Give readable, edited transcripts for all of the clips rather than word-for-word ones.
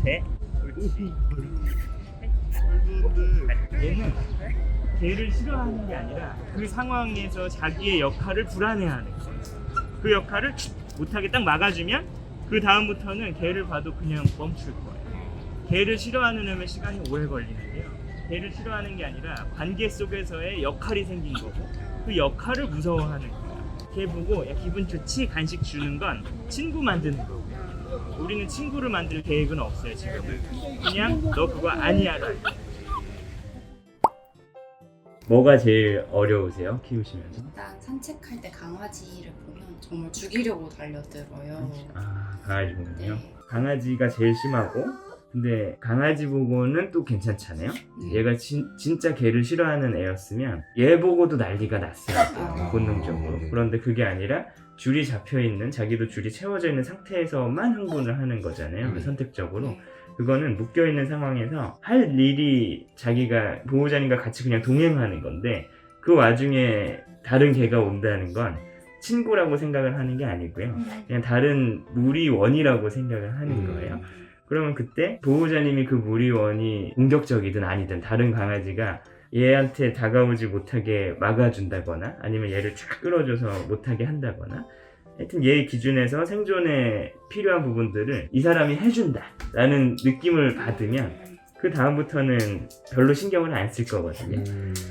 옆에. 옳지. 얘는 개를 싫어하는 게 아니라 그 상황에서 자기의 역할을 불안해하는 거예요. 그 역할을 못하게 딱 막아주면 그 다음부터는 개를 봐도 그냥 멈출 거예요. 개를 싫어하는 애면 시간이 오래 걸리는데요. 개를 싫어하는 게 아니라 관계 속에서의 역할이 생긴 거고 그 역할을 무서워하는 거예요. 개 보고 야 기분 좋지? 간식 주는 건 친구 만드는 거고요. 우리는 친구를 만들 계획은 없어요 지금은. 그냥 너 그거 아니야라. 뭐가 제일 어려우세요? 키우시면서? 일단 산책할 때 강아지를 보면 정말 죽이려고 달려들어요. 아 강아지 보면요? 네. 강아지가 제일 심하고 근데 강아지 보고는 또 괜찮잖아요? 네. 얘가 진짜 개를 싫어하는 애였으면 얘 보고도 난리가 났어요 본능적으로. 그런데 그게 아니라 줄이 잡혀있는 자기도 줄이 채워져 있는 상태에서만 흥분을 하는 거잖아요 선택적으로. 그거는 묶여있는 상황에서 할 일이 자기가 보호자님과 같이 그냥 동행하는 건데 그 와중에 다른 개가 온다는 건 친구라고 생각을 하는 게 아니고요 그냥 다른 무리원이라고 생각을 하는 거예요. 그러면 그때 보호자님이 그 무리원이 공격적이든 아니든 다른 강아지가 얘한테 다가오지 못하게 막아준다거나 아니면 얘를 쫙 끌어줘서 못하게 한다거나 하여튼 얘 기준에서 생존에 필요한 부분들을 이 사람이 해준다 라는 느낌을 받으면 그 다음부터는 별로 신경을 안 쓸 거거든요.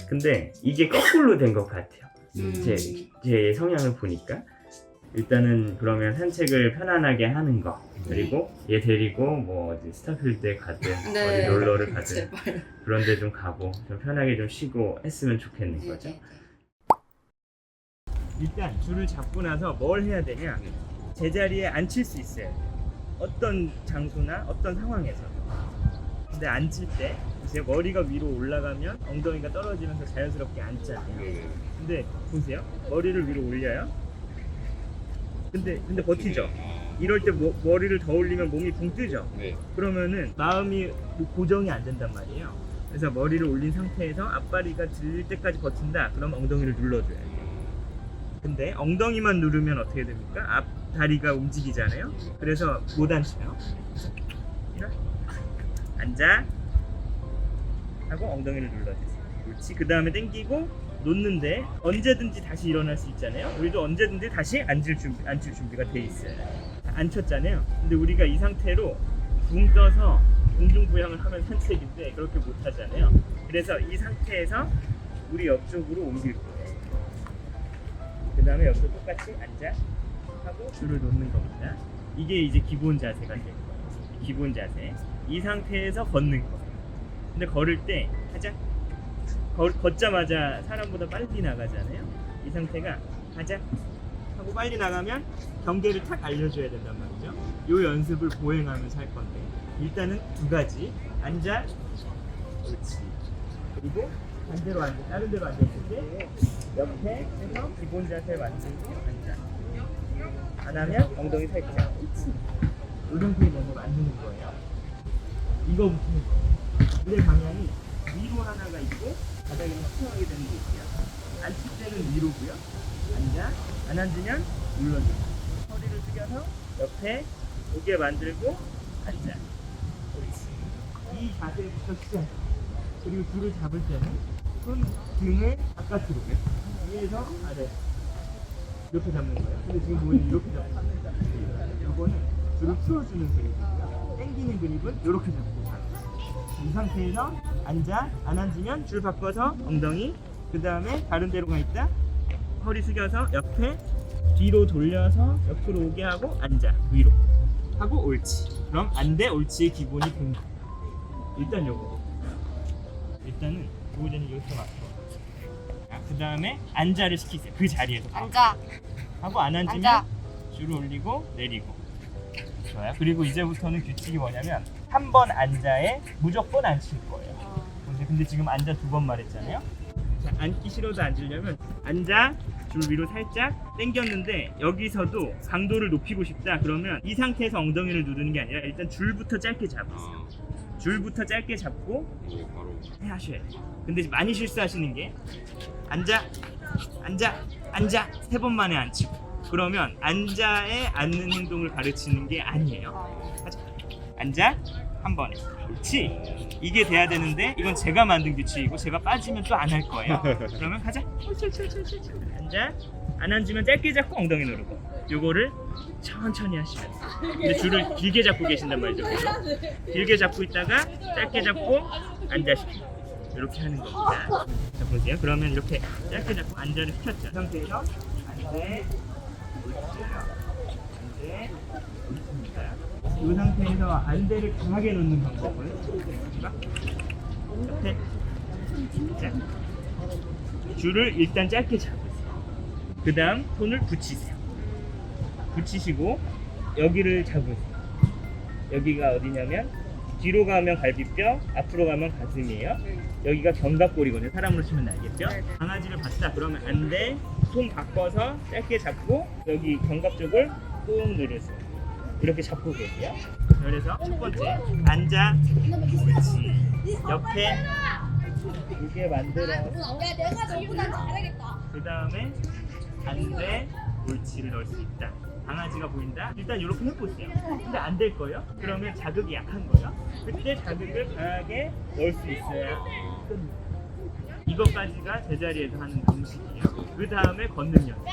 근데 이게 거꾸로 된 것 같아요. 제 성향을 보니까 일단은 그러면 산책을 편안하게 하는 거 그리고 얘 데리고 뭐 어디 스타필드에 가든 어디 놀러를 가든 제발. 그런 데 좀 가고 좀 편하게 좀 쉬고 했으면 좋겠는 거죠. 일단 줄을 잡고 나서 뭘 해야 되냐, 제자리에 앉힐 수 있어야 돼요. 어떤 장소나 어떤 상황에서. 근데 앉을 때 제 머리가 위로 올라가면 엉덩이가 떨어지면서 자연스럽게 앉잖아요. 근데 보세요, 머리를 위로 올려요. 근데 버티죠. 이럴 때 머리를 더 올리면 몸이 붕 뜨죠. 그러면은 마음이 고정이 안 된단 말이에요. 그래서 머리를 올린 상태에서 앞다리가 들릴 때까지 버틴다. 그럼 엉덩이를 눌러줘야 돼요. 근데 엉덩이만 누르면 어떻게 됩니까? 앞다리가 움직이잖아요. 그래서 못 앉혀요. 이렇게 앉아 하고 엉덩이를 눌러주세요. 그렇지. 그 다음에 당기고 놓는데 언제든지 다시 일어날 수 있잖아요. 우리도 언제든지 다시 앉을 준비가 돼 있어요. 앉혔잖아요. 근데 우리가 이 상태로 붕 떠서 공중부양을 하면 산책인데 그렇게 못 하잖아요. 그래서 이 상태에서 우리 옆쪽으로 옮길 거예요. 그 다음에 옆으로 똑같이 앉아 하고 줄을 놓는 겁니다. 이게 이제 기본 자세가 될 거예요. 기본 자세. 이 상태에서 걷는 거예요. 근데 걸을 때 가자. 걷자마자 사람보다 빨리 나가잖아요. 이 상태가 가자 하고 빨리 나가면 경계를 탁 알려줘야 된단 말이죠. 이 연습을 보행하면서 할 건데 일단은 두 가지. 앉아. 그렇지. 그리고 반대로 앉아. 다른 데로 앉았을 때 옆에 해서 기본 자세 만들고 앉아. 안 하면 엉덩이 살짝. 그렇지. 이 상태에 먼저 만드는 거예요. 이거부터 해. 근데 방향이 위로 하나가 있고 바닥에 확정하게 되는 게 있어요. 앉힐 때는 위로고요. 앉아. 안 앉으면 눌러줘. 허리를 숙여서 옆에 오게 만들고 앉아. 그렇지. 이 자세부터 시작. 그리고 줄을 잡을 때는 손 등을 바깥으로 위에서 아래 이렇게 잡는 거예요. 근데 지금 보이는 이렇게 잡습니다. 이거는 줄을 풀어주는 그립이고요. 당기는 그립은 이렇게 잡고 이 상태에서 앉아. 안 앉으면 줄 바꿔서 엉덩이. 그 다음에 다른 데로 가 있다. 허리 숙여서 옆에 뒤로 돌려서 옆으로 오게 하고 앉아. 위로 하고 옳지. 그럼 안돼 옳지의 기본이 된 거야. 일단 요거. 일단은 보호자님 여기서 맞춰. 그 다음에 앉아를 시키세요. 그 자리에서 앉아. 하고 안 앉으면 앉아. 줄을 올리고 내리고. 좋아요. 그리고 이제부터는 규칙이 뭐냐면 한 번 앉아에 무조건 앉힐 거예요. 근데 지금 앉아 2번 말했잖아요. 자, 앉기 싫어도 앉으려면 앉아. 줄 위로 살짝 당겼는데 여기서도 강도를 높이고 싶다 그러면 이 상태에서 엉덩이를 누르는 게 아니라 일단 줄부터 짧게 잡으세요. 줄부터 짧게 잡고 하셔야 돼요. 근데 많이 실수하시는 게 앉아 3번 만에 앉히고 그러면 앉아에 앉는 행동을 가르치는 게 아니에요. 앉아 한 번에. 그렇지. 이게 돼야 되는데 이건 제가 만든 규칙이고 제가 빠지면 또 안 할 거예요. 그러면 가자. 앉아. 안 앉으면 짧게 잡고 엉덩이 누르고. 요거를 천천히 하시면 돼요. 근데 줄을 길게 잡고 계신단 말이죠. 그죠? 길게 잡고 있다가 짧게 잡고 앉아시키고. 이렇게 하는 겁니다. 자, 보세요. 그러면 이렇게 짧게 잡고 앉아를 시켰죠. 이 상태에서 앉아. 안대, 옳습니다. 이 상태에서 안대를 강하게 놓는 방법을 옆에 자, 줄을 일단 짧게 잡으세요. 그 다음 손을 붙이세요. 붙이시고 여기를 잡으세요. 여기가 어디냐면 뒤로 가면 갈비뼈, 앞으로 가면 가슴이에요. 여기가 견갑골이거든요. 사람으로 치면 알겠죠? 강아지를 봤다 그러면 안대, 손 바꿔서 짧게 잡고 여기 견갑 쪽을 꾹 누르세요. 이렇게 잡고 계세요. 그래서 첫 번째 앉아, 옳지. 옆에 두개 만들어서 내가 저보다 잘하겠다. 그 다음에 안돼, 옳지를 넣을 수 있다. 강아지가 보인다? 일단 이렇게 해보세요. 근데 안 될 거예요? 그러면 자극이 약한 거예요. 그때 자극을 강하게 넣을 수 있어야 끝입니다. 이것까지가 제자리에서 하는 방식이에요. 그 다음에 걷는 연습.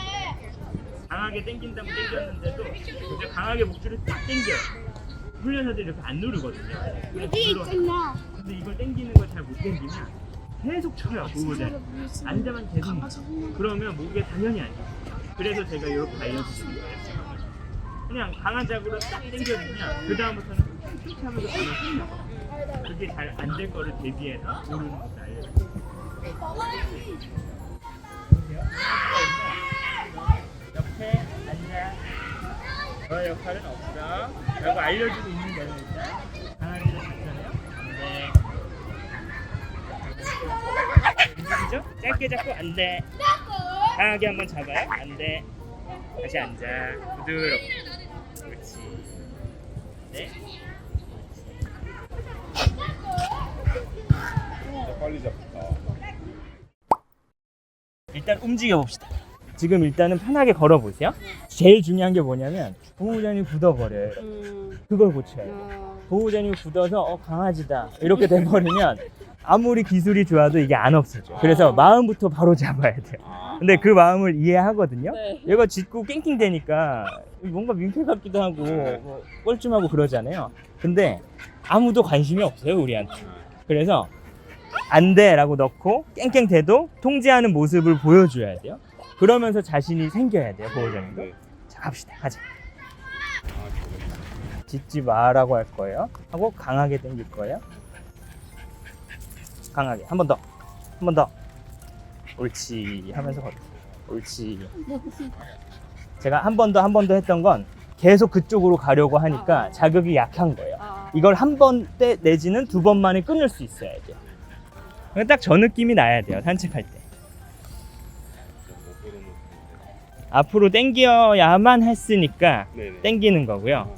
강하게 당긴다고 당겼는데도 이제 강하게 목줄을 딱 당겨요. 훈련사들이 이렇게 안 누르거든요. 여기 있잖아. 근데 이걸 당기는 걸 잘 못 당기면 계속 쳐요. 보호자는 앉아만 계속 놓죠. 그러면 목에 당연히 안 좋아요. 그래서 제가 이렇게 알려드리는 거예요. 그냥 강한 자극으로 딱 당겨주면 그 다음부터는 툭툭 하면서 바로 풀려. 그게 잘 안 될 거를 대비해서 모르는 것도 알려드려요. 옆에 앉아. 저의 역할은 없어. 라고 알려주고 있는 거예요. 일단 강아지를 잡잖아요. 안돼. 움직이죠? 짧게 잡고 안돼. 강하게 한번 잡아요. 안돼. 다시 앉아. 부드럽게. 그렇지. 네. 빨리 잡다. 일단 움직여 봅시다. 지금 일단은 편하게 걸어 보세요. 제일 중요한 게 뭐냐면 보호자님이 굳어버려요. 그걸 고쳐야 돼요. 보호자님이 굳어서 강아지다 이렇게 돼버리면 아무리 기술이 좋아도 이게 안 없어져. 그래서 마음부터 바로 잡아야 돼요. 근데 그 마음을 이해하거든요. 얘가 짖고 낑낑대니까 뭔가 민폐 같기도 하고 뭐 뻘쭘하고 그러잖아요. 근데 아무도 관심이 없어요, 우리한테. 그래서 안 돼라고 넣고 깽깽대도 통제하는 모습을 보여줘야 돼요. 그러면서 자신이 생겨야 돼요, 보호자님도. 자, 갑시다. 가자. 짖지 마라고 할 거예요. 하고 강하게 당길 거예요. 강하게. 한 번 더. 한 번 더. 옳지. 하면서 걸어. 옳지. 제가 한 번 더 했던 건 계속 그쪽으로 가려고 하니까 자극이 약한 거예요. 이걸 한 번 때 내지는 두 번 만에 끊을 수 있어야 돼요. 딱 저 느낌이 나야 돼요, 산책할 때. 앞으로 당겨야만 했으니까 당기는 거고요.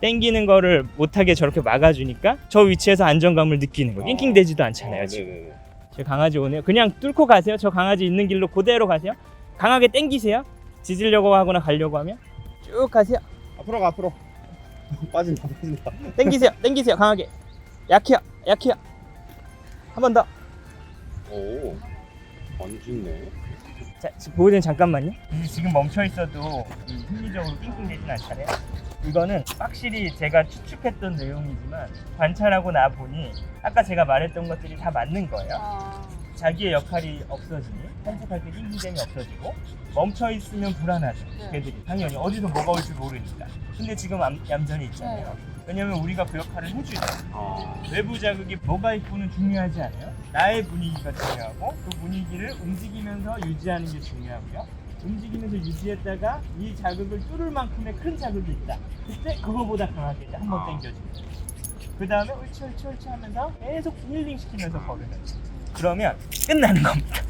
당기는 거를 못하게 저렇게 막아주니까 저 위치에서 안정감을 느끼는 거예요. 낑낑대지도 않잖아요, 지금. 저 강아지 오네요. 그냥 뚫고 가세요. 저 강아지 있는 길로 그대로 가세요. 강하게 당기세요. 짖으려고 하거나 가려고 하면 쭉 가세요. 앞으로 가, 앞으로. 빠진다. 당기세요. 강하게. 약해요. 한 번 더. 오, 안 짖네. 자, 보호자님 잠깐만요. 지금 멈춰 있어도 심리적으로 낑낑대진 않잖아요. 이거는 확실히 제가 추측했던 내용이지만 관찰하고 나 보니 아까 제가 말했던 것들이 다 맞는 거예요. 자기의 역할이 없어지니 산책할 때 낑낑댐이 없어지고 멈춰 있으면 불안하죠. 걔들이 당연히 어디서 뭐가 올지 모르니까. 근데 지금 얌전히 있잖아요. 왜냐면 우리가 그 역할을 해주죠. 외부 자극이 뭐가 있고는 중요하지 않아요. 나의 분위기가 중요하고 그 분위기를 움직이면서 유지하는 게 중요하고요. 움직이면서 유지했다가 이 자극을 뚫을 만큼의 큰 자극이 있다. 그때 그거보다 강하게 한번 당겨주고 그 다음에 옳지 하면서 계속 힐링 시키면서 걸으면 그러면 끝나는 겁니다.